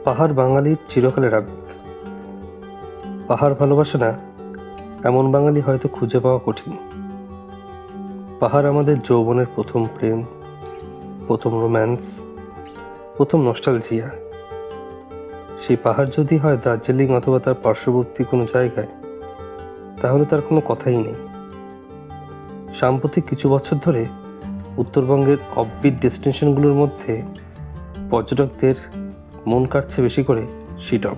পাহাড় বাঙালির চিরকালের আবেগ। পাহাড় ভালোবাসে না এমন বাঙালি হয়তো খুঁজে পাওয়া কঠিন। পাহাড় আমাদের যৌবনের প্রথম প্রেম, প্রথম রোম্যান্স, প্রথম নস্টালজিয়া। সেই পাহাড় যদি হয় দার্জিলিং অথবা তার পার্শ্ববর্তী কোনো জায়গায়, তাহলে তার কোনো কথাই নেই। সাম্প্রতিক কিছু বছর ধরে উত্তরবঙ্গের অফবিট ডেস্টিনেশনগুলোর মধ্যে পর্যটকদের মন কাটছে বেশি করে শিলং।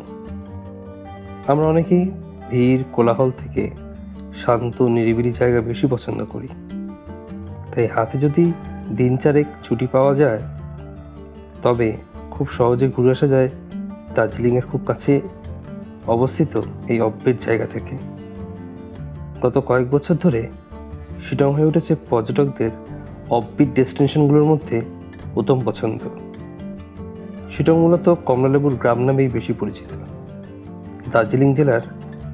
আমরা অনেকেই ভিড় কোলাহল থেকে শান্ত নিরিবিলি জায়গা বেশি পছন্দ করি। তাই হাতে যদি দিন চারেক ছুটি পাওয়া যায়, তবে খুব সহজে ঘুরে আসা যায় দার্জিলিংয়ের খুব কাছে অবস্থিত এই অফবিট জায়গা থেকে। গত কয়েক বছর ধরে শিলং হয়ে উঠেছে পর্যটকদের অফবিট ডেস্টিনেশনগুলোর মধ্যে প্রথম পছন্দ। শিলং মূলত কমলালেবুর গ্রাম নামেই বেশি পরিচিত। দার্জিলিং জেলার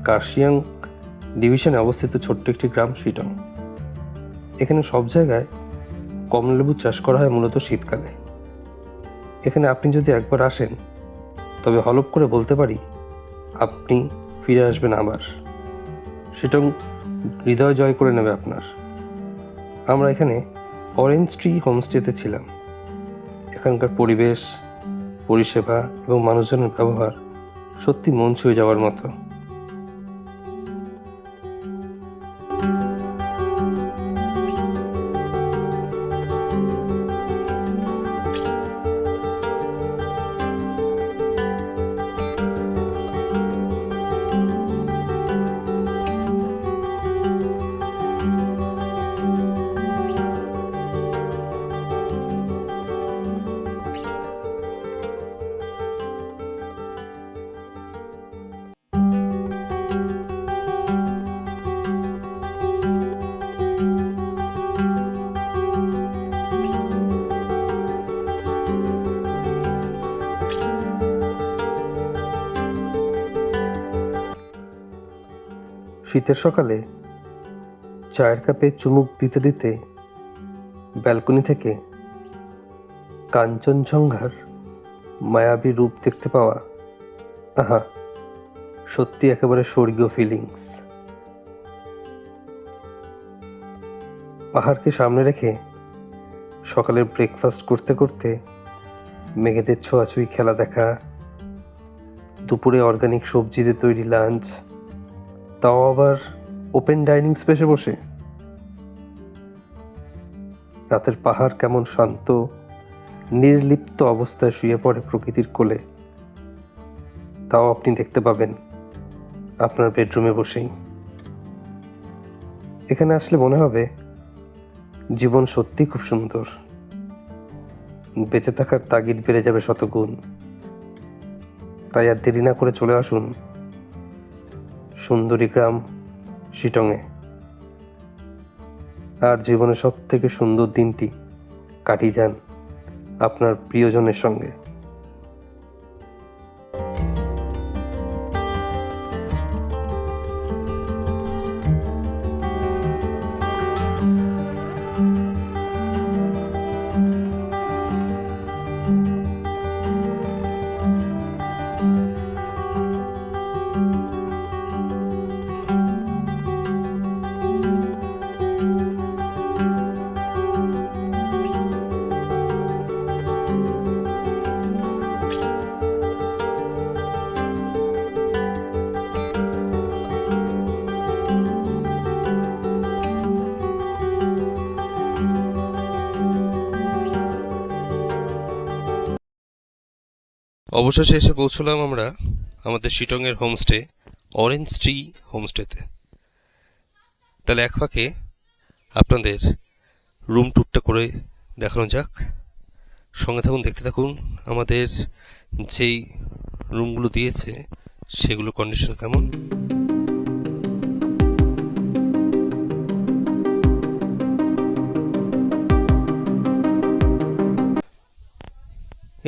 কার্শিয়াং ডিভিশনে অবস্থিত ছোট্ট একটি গ্রাম শিলং। এখানে সব জায়গায় কমলালেবু চাষ করা হয় মূলত শীতকালে। এখানে আপনি যদি একবার আসেন, তবে হলপ করে বলতে পারি আপনি ফিরে আসবেন আবার। শিলং হৃদয় জয় করে নেবে আপনার। আমরা এখানে অরেঞ্জ ট্রি হোমস্টেতে ছিলাম। এখানকার পরিবেশ, পরিষেবা এবং মানুষজনের ব্যবহার সত্যি মন ছুঁয়ে যাওয়ার মতো। শীতের সকালে চায়ের কাপে চুমুক দিতে দিতে ব্যালকনি থেকে কাঞ্চনজঙ্ঘার মায়াবী রূপ দেখতে পাওয়া, আহা, সত্যি একেবারে স্বর্গীয় ফিলিংস। পাহাড়কে সামনে রেখে সকালের ব্রেকফাস্ট করতে করতে মেঘেদের ছোঁয়াছুঁই খেলা দেখা, দুপুরে অর্গানিক সবজি দিয়ে তৈরি লাঞ্চ, তাও আবার ওপেন ডাইনিং স্পেসে বসে। রাতের পাহাড় কেমন শান্ত নির্লিপ্ত অবস্থায় শুয়ে পড়ে প্রকৃতির কোলে, তাও আপনি দেখতে পাবেন আপনার বেডরুমে বসেই। এখানে আসলে মনে হবে জীবন সত্যি খুব সুন্দর, বেঁচে থাকার তাগিদ বেড়ে যাবে শতগুণ। তাই আর দেরি না করে চলে আসুন সুন্দরী গ্রাম শিলংয়ে, আর জীবনের সব থেকে সুন্দর দিনটি কাটিয়ে যান আপনার প্রিয়জনের সঙ্গে। অবশেষে এসে পৌঁছলাম আমরা আমাদের শিলংয়ের হোমস্টে অরেঞ্জ ট্রি হোমস্টেতে। তাহলে এক ফাঁকে আপনাদের রুম ট্যুরটা করে দেখানো যাক। সঙ্গে থাকুন, দেখতে থাকুন আমাদের যেই রুমগুলো দিয়েছে সেগুলো কন্ডিশন কেমন।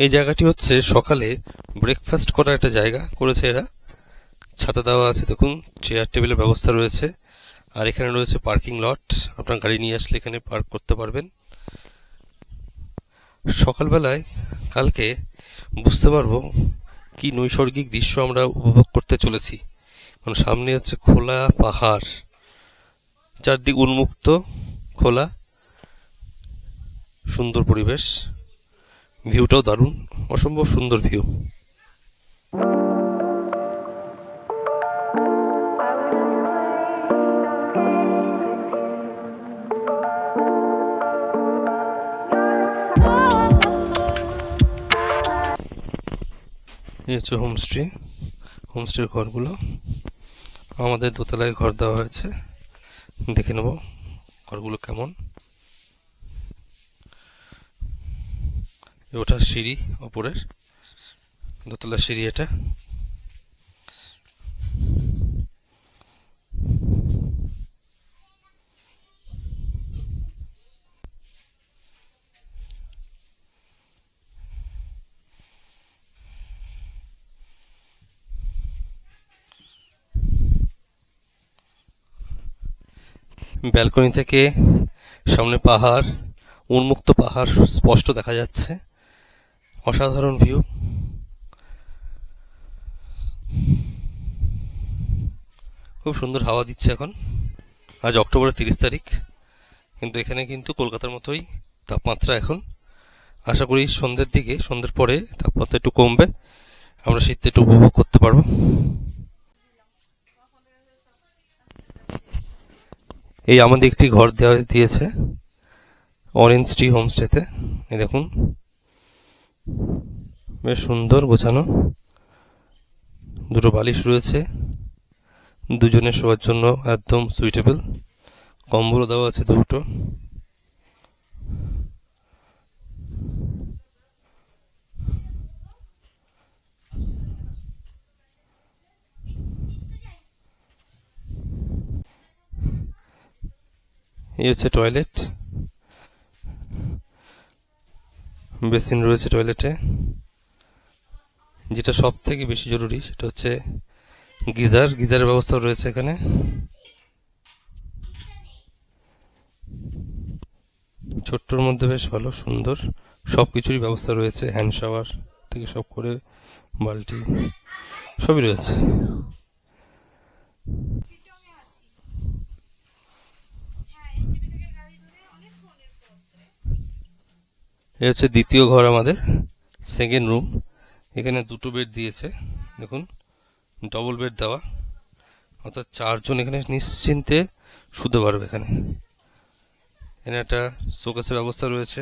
এই জায়গাটি হচ্ছে সকালে ব্রেকফাস্ট করার একটা জায়গা করেছে এরা। ছাতা দেওয়া আছে, দেখুন চেয়ার টেবিলের ব্যবস্থা রয়েছে, আর এখানে রয়েছে পার্কিং লট। আপনার গাড়ি নিয়ে আসলে এখানে পার্ক করতে পারবেন। সকালবেলায় কালকে বুঝতে পারবো কি নৈসর্গিক দৃশ্য আমরা উপভোগ করতে চলেছি। কারণ সামনে হচ্ছে খোলা পাহাড়, চারদিক উন্মুক্ত খোলা, সুন্দর পরিবেশ, ভিউটাও দারুণ, অসম্ভব সুন্দর ভিউ। এই হচ্ছে হোমস্টের ঘরগুলো। আমাদের দোতলায় ঘর দেওয়া হয়েছে, দেখে নেব ঘরগুলো কেমন। ওটা সিঁড়ি, ওপরের দোতলার সিঁড়ি এটা। ব্যালকনি থেকে সামনে পাহাড়, উন্মুক্ত পাহাড় স্পষ্ট দেখা যাচ্ছে, অসাধারণ ভিউ। খুব সুন্দর হাওয়া দিচ্ছে এখন। আজ অক্টোবরের 30 তারিখ, কিন্তু এখানে কিন্তু কলকাতার মতোই তাপমাত্রা এখন। আশা করি সন্ধ্যের পরে তাপমাত্রা একটু কমবে, আমরা শীতটা একটু উপভোগ করতে পারবো। এই আমাদের একটি ঘর দিয়েছে অরেঞ্জ ট্রি হোমস্টেতে। এই দেখুন, বেশ সুন্দর গোছানো, দুটো বালিশ রয়েছে, দুজনের শোয়ার জন্য একদম সুইটেবল। কম্বলও দেওয়া আছে দুটো। এই হচ্ছে টয়লেট, বেসিন রয়েছে টয়লেটে। যেটা সব থেকে বেশি জরুরি সেটা হচ্ছে গিজারের ব্যবস্থা রয়েছে এখানে। ছোট্টর মধ্যে বেশ ভালো, সুন্দর, সবকিছুরই ব্যবস্থা রয়েছে, হ্যান্ড শাওয়ার থেকে সব করে বালতি সবই রয়েছে। এই হচ্ছে দ্বিতীয় ঘর আমাদের, সেকেন্ড রুম। এখানে দুটো বেড দিয়েছে, দেখুন ডবল বেড দেওয়া, অর্থাৎ 4 জন এখানে নিশ্চিন্তে শুতে পারবে। এখানে একটা শোকেসের ব্যবস্থা রয়েছে।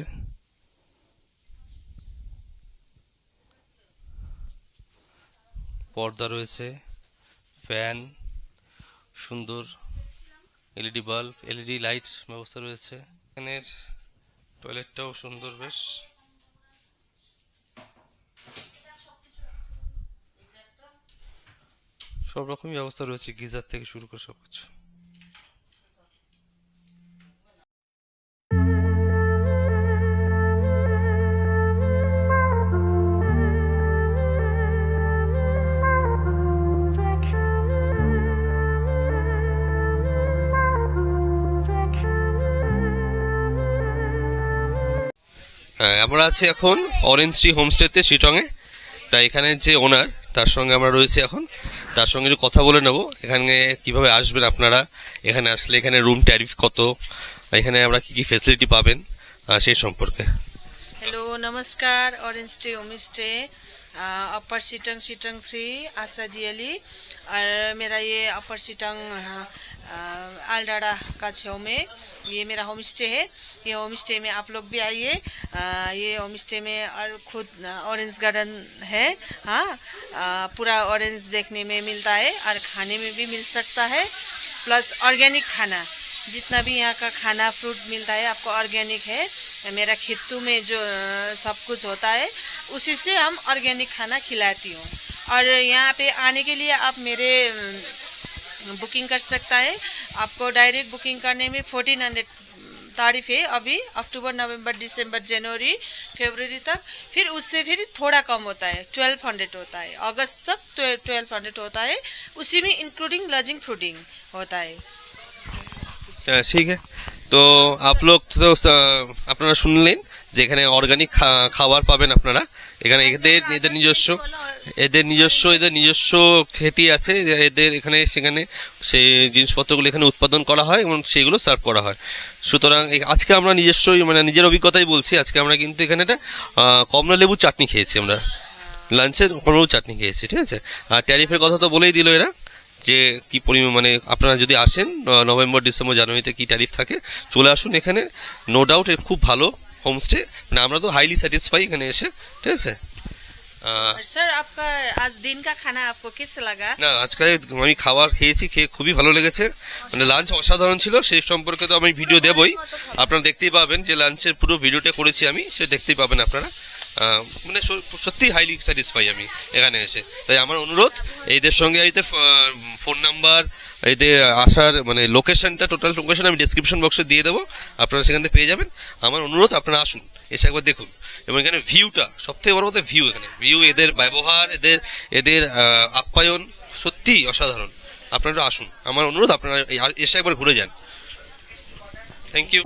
পর্দা রয়েছে, ফ্যান, সুন্দর এলইডি বাল্ব, এলইডি লাইট ব্যবস্থা রয়েছে। এখানের টয়লেটটাও সুন্দর, বেশ সব রকমই ব্যবস্থা রয়েছে, গিজার থেকে শুরু করে সবকিছু। আমরা আছি এখন অরেঞ্জ ট্রি হোমস্টেতে শিটংয়ে। তাই এখানে যে ওনার, তার সঙ্গে আমরা রয়েছি এখন, তার সঙ্গে একটু কথা বলে নেব এখানে কিভাবে আসবেন আপনারা, এখানে আসলে এখানে রুম ট্যারিফ কত, এখানে আমরা কি কি ফ্যাসিলিটি পাবেন সেই সম্পর্কে। हेलो नमस्कार, ऑरेंज ट्री होम स्टे अपर सिटंग फ्री आशा दियाली। और मेरा ये अपर सिटंग आलडाड़ा का छेव में ये मेरा होम स्टे है। ये होम स्टे में आप लोग भी आइए। ये होम स्टे में और खुद ऑरेंज गार्डन है। हाँ, पूरा ऑरेंज देखने में मिलता है और खाने में भी मिल सकता है, प्लस ऑर्गेनिक खाना, जितना भी यहाँ का खाना फ्रूट मिलता है आपको ऑर्गेनिक है। मेरा खेतों में जो सब कुछ होता है उसी से हम ऑर्गेनिक खाना खिलाती हूँ। और यहाँ पे आने के लिए आप मेरे बुकिंग कर सकता है। आपको डायरेक्ट बुकिंग करने में 1400 तारीफ है अभी, अक्टूबर नवंबर दिसंबर जनवरी फरवरी तक। फिर उससे फिर थोड़ा कम होता है, 1200 होता है, अगस्त तक 1200 होता है। उसी में इंक्लूडिंग लॉजिंग फूडिंग होता है। ठीक है, तो आप लोग तो আপনারা শুনলেন যে এখানে অর্গানিক খাবার পাবেন আপনারা। এখানে এদের নিজস্ব খেতি আছে, এদের এখানে সেখানে সেই জিনিসপত্রগুলো এখানে উৎপাদন করা হয় এবং সেগুলো সার্ভ করা হয়। সুতরাং আজকে আমরা নিজস্বই মানে নিজের অভিজ্ঞতাই বলছি, আজকে আমরা কিন্তু এখানে একটা কমলা লেবু চাটনি খেয়েছি আমরা, লাঞ্চের কমলা লেবু চাটনি খেয়েছি, ঠিক আছে। আর ট্যারিফের কথা তো বলেই দিল এরা, যে কি পরিমাণ মানে আপনারা যদি আসেন নভেম্বর ডিসেম্বর জানুয়ারিতে কি ট্যারিফ থাকে, চলে আসুন এখানে, নো ডাউট এর খুব ভালো হোমস্টে, মানে আমরা তো হাইলি স্যাটিসফাই এখানে এসে, ঠিক আছে। सर आपका आज दिन का खाना आपको कैसा लगा? না, আজকে আমি খাবার খেয়েছি, খেয়ে খুবই ভালো লেগেছে, মানে লাঞ্চ অসাধারণ ছিল। সেই সম্পর্কে তো আমি ভিডিও দেবই, আপনারা দেখতেই পাবেন যে লাঞ্চের পুরো ভিডিওটা করেছি আমি, সে দেখতেই পাবেন আপনারা। মানে সত্যি হাইলি স্যাটিসফাই আমি এখানে এসে। তাই আমার অনুরোধ, এদের সঙ্গে এদের ফোন নাম্বার, এদের আসার মানে লোকেশনটা, টোটাল লোকেশন আমি ডিসক্রিপশন বক্সে দিয়ে দেবো, আপনারা সেখান থেকে পেয়ে যাবেন। আমার অনুরোধ, আপনারা আসুন, এসে একবার দেখুন। এবং এখানে ভিউটা সবথেকে বড় কথা, ভিউ, এদের ব্যবহার, এদের আপ্যায়ন সত্যি অসাধারণ। আপনারা আসুন, আমার অনুরোধ, আপনারা এসে একবার ঘুরে যান। Thank you.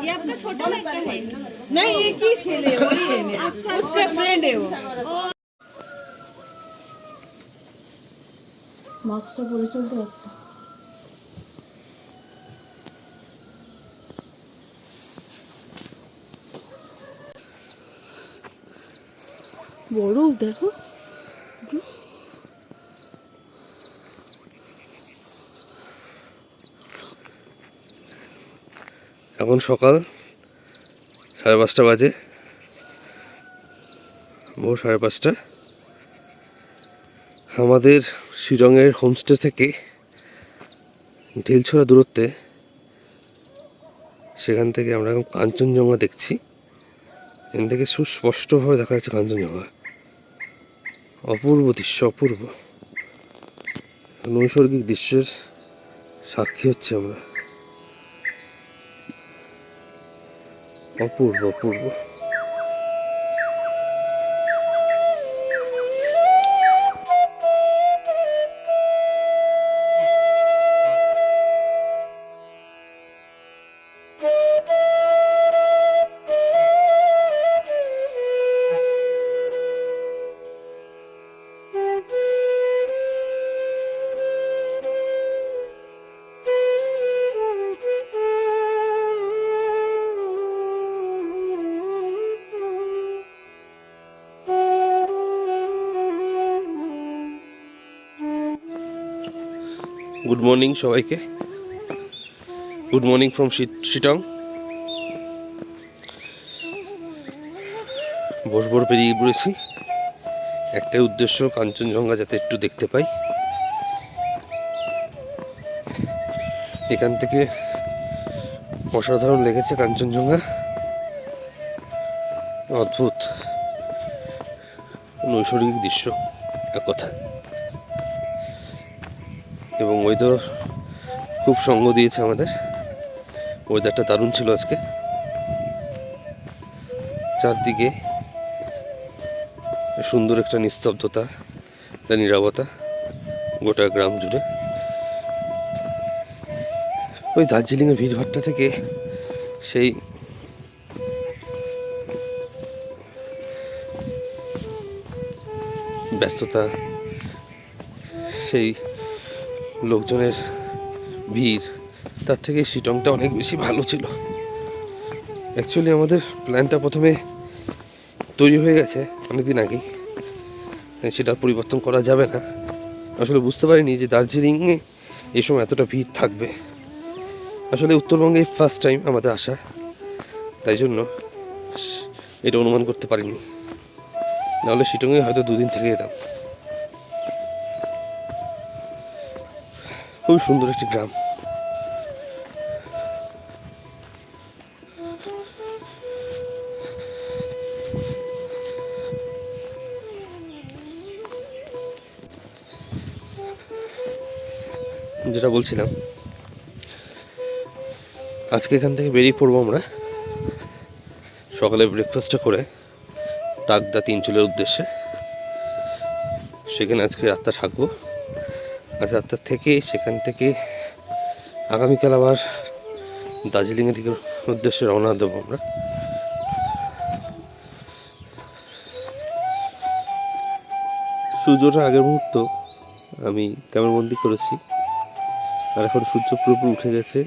ये आपका छोटा लड़का है? नहीं, एक ही छेले वही है मेरा, उसका फ्रेंड है वो। মাস্কটা পরে চলতে একটা বড় দেখো এখন সকাল 5:30 বাজে, ভোর 5:30। আমাদের শিলংয়ের হোমস্টে থেকে ঢিলছড়া দূরত্বে, সেখান থেকে আমরা এখন কাঞ্চনজঙ্ঘা দেখছি। এখান থেকে সুস্পষ্টভাবে দেখা যাচ্ছে কাঞ্চনজঙ্ঘা। অপূর্ব দৃশ্য, অপূর্ব নৈসর্গিক দৃশ্যের সাক্ষী হচ্ছে আমরা। অপূর্ব অপূর্ব। গুড মর্নিং সবাইকে, গুড মর্নিং ফ্রম শিটং। ভোর বেরিয়ে পড়েছি, একটাই উদ্দেশ্য, কাঞ্চনজঙ্ঘা যাতে একটু দেখতে পাই। এখান থেকে অসাধারণ লেগেছে কাঞ্চনজঙ্ঘা, অদ্ভুত নৈসর্গিক দৃশ্য এক কথা। এবং ওয়েদার খুব সঙ্গ দিয়েছে আমাদের, ওয়েদারটা দারুণ ছিল আজকে। চারদিকে সুন্দর একটা নিস্তব্ধতা, একটা নীরবতা গোটা গ্রাম জুড়ে। ওই দার্জিলিংয়ের ভিড়ভাট্টা থেকে সেই ব্যস্ততা, সেই লোকজনের ভিড়, তার থেকে শিটংটা অনেক বেশি ভালো ছিল। অ্যাকচুয়ালি আমাদের প্ল্যানটা প্রথমে তৈরি হয়ে গেছে অনেকদিন আগেই, সেটা পরিবর্তন করা যাবে না। আসলে বুঝতে পারিনি যে দার্জিলিংয়ে এই সময় এতটা ভিড় থাকবে। আসলে উত্তরবঙ্গে ফার্স্ট টাইম আমাদের আসা, তাই জন্য এটা অনুমান করতে পারিনি, নাহলে শিটংয়ে হয়তো 2 দিন থেকে যেতাম। খুব সুন্দর একটি গ্রাম। যেটা বলছিলাম, আজকে এখান থেকে বেরিয়ে পড়বো আমরা সকালে ব্রেকফাস্টটা করে তাকদা তিনচুলের উদ্দেশ্যে। সেখানে আজকে রাতটা থাকবো। আজ রাতটা থেকে সেখান থেকে আগামীকাল আবার দার্জিলিংয়ের দিকে উদ্দেশ্যে রওনা দেবো আমরা। সূর্যটা আগের মুহূর্ত আমি ক্যামেরাবন্দি করেছি, আর এখন সূর্য পুরোপুরি উঠে গেছে।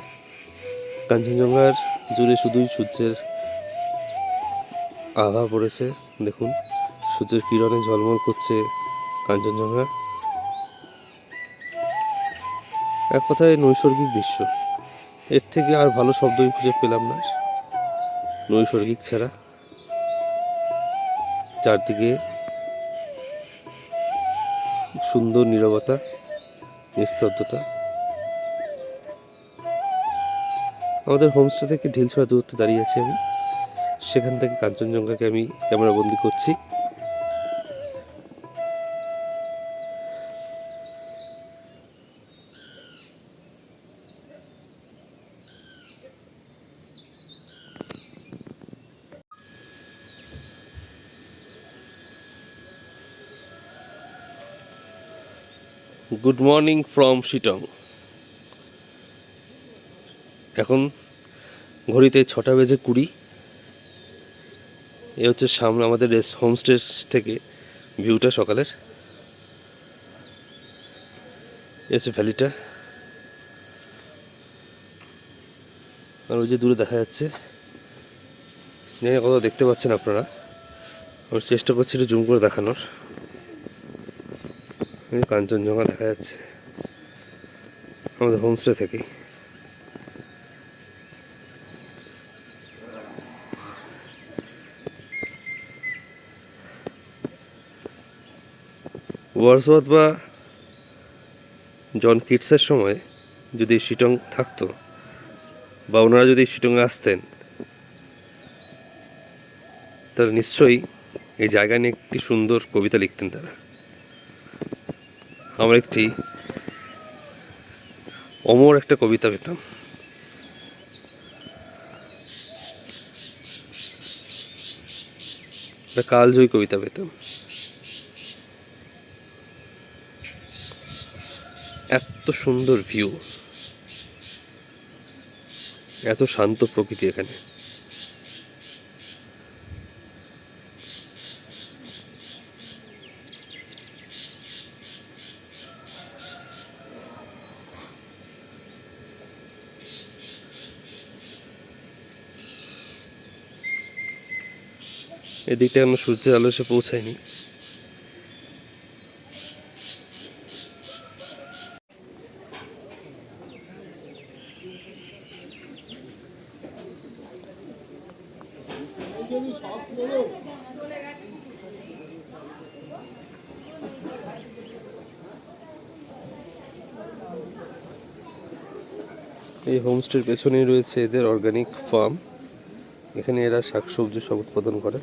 কাঞ্চনজঙ্ঘার জুড়ে শুধুই সূর্যের আভা পড়েছে। দেখুন, সূর্যের কিরণে ঝলমল করছে কাঞ্চনজঙ্ঘা। এক কথায় নৈসর্গিক দৃশ্য, এর থেকে আর ভালো শব্দই খুঁজে পেলাম না নৈসর্গিক ছাড়া। চারদিকে সুন্দর নীরবতা, নিস্তব্ধতা। আমাদের হোমস্টে থেকে ঢিলছড়া দূরত্বে দাঁড়িয়ে আছি আমি, সেখান থেকে কাঞ্চনজঙ্ঘাকে আমি ক্যামেরাবন্দি করছি। Good morning from Sittong. এখন ঘড়িতে 6:20। এ হচ্ছে সামনে আমাদের হোমস্টে থেকে ভিউটা সকালের। এ হচ্ছে ভ্যালিটা, আর ওই যে দূরে দেখা যাচ্ছে, জানি না কত দেখতে পাচ্ছেন আপনারা, আমি চেষ্টা করছি একটু জুম করে দেখানোর। কাঞ্চনজঙ্ঘা দেখা যাচ্ছে আমাদের হোমস্টে থেকেই। ওয়ার্ডসওয়ার্থ বা জন কিটসের সময় যদি শিটং থাকতো বা ওনারা যদি শিটংয়ে আসতেন, তাহলে নিশ্চয়ই এই জায়গা নিয়ে একটি সুন্দর কবিতা লিখতেন তারা। আমরা একটি অমর একটা কবিতা পেতাম। একটা কালজয়ী কবিতা পেতাম। এত সুন্দর ভিউ, এত শান্ত প্রকৃতি এখানে। এদিকটা এখনো সূর্যের আলো এসে পৌঁছায়নি। এই হোমস্টের পেছনেই রয়েছে এদের অর্গানিক ফার্ম। এখানে এরা শাকসবজি সব উৎপাদন করে।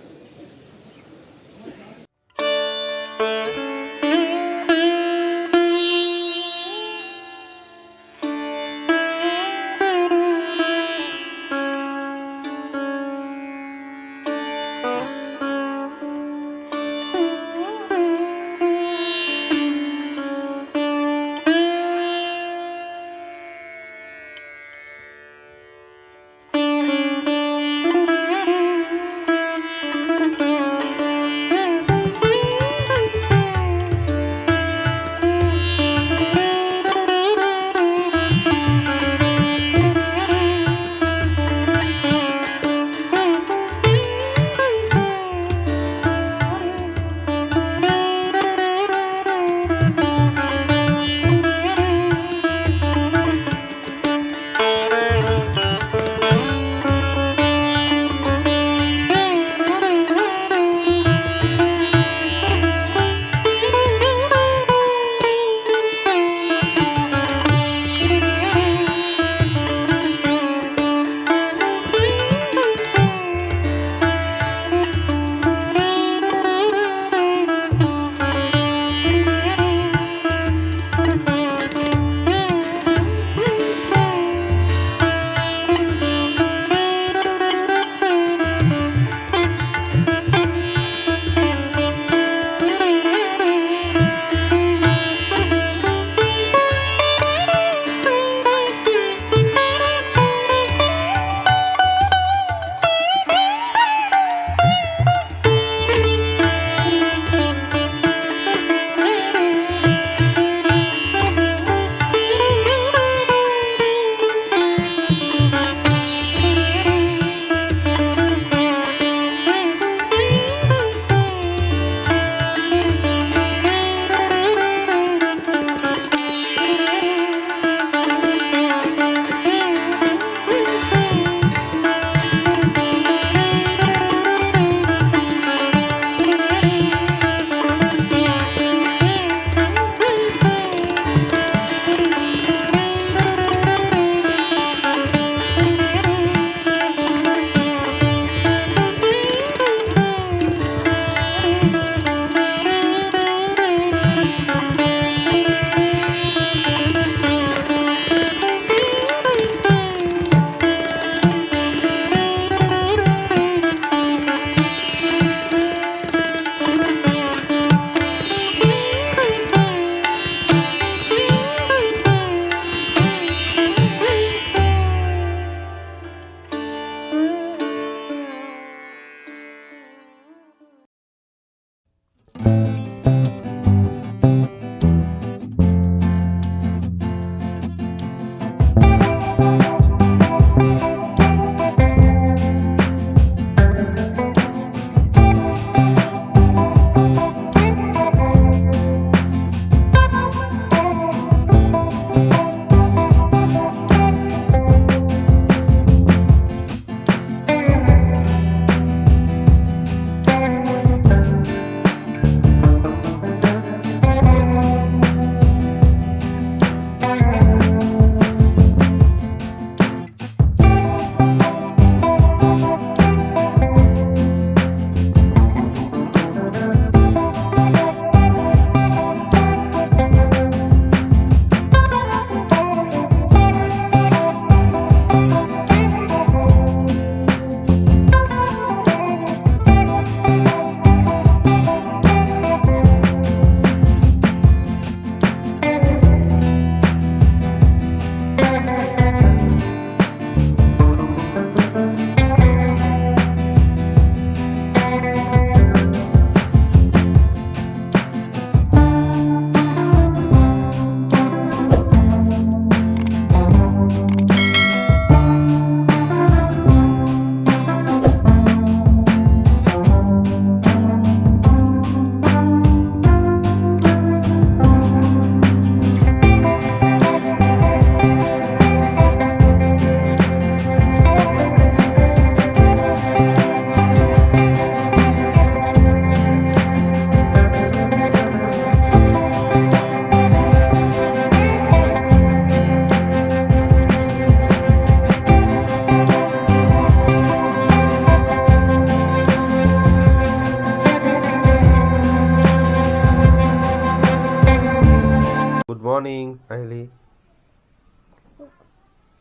ফ্যামিলি।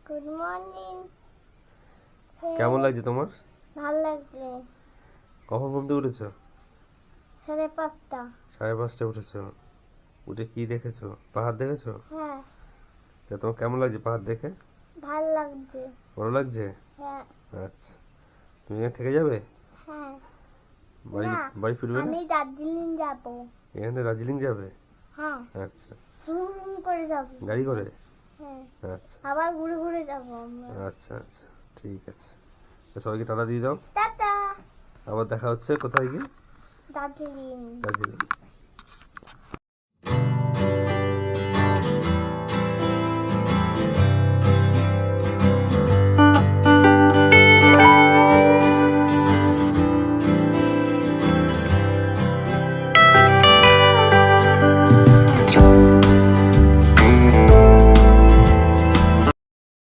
Good morning. কেমন লাগছে তোমার? ভালো লাগছে। কখন ঘুম থেকে উঠেছো? 5:30। 5:30 উঠেছো। উঠে কি দেখেছো? পাহাড় দেখেছো? হ্যাঁ, তা তোমার কেমন লাগছে পাহাড় দেখে? ভালো লাগছে। ভালো লাগছে? হ্যাঁ আচ্ছা, তুমি এখানে থেকে যাবে? হ্যাঁ। বাড়ি না, বাড়ি ফিরবে না? আমি দার্জিলিং যাব। এখান থেকে দার্জিলিং যাবে? হ্যাঁ, আচ্ছা, জুম করে যাব। গাড়ি করে? হ্যাঁ, আচ্ছা আবার ঘুরে ঘুরে যাব আমরা। আচ্ছা আচ্ছা, ঠিক আছে। তো সবাইকে টাটা দিয়ে দাও। টাটা। আবার দেখা হচ্ছে কোথায় গিয়ে? দার্জিলিং। দার্জিলিং।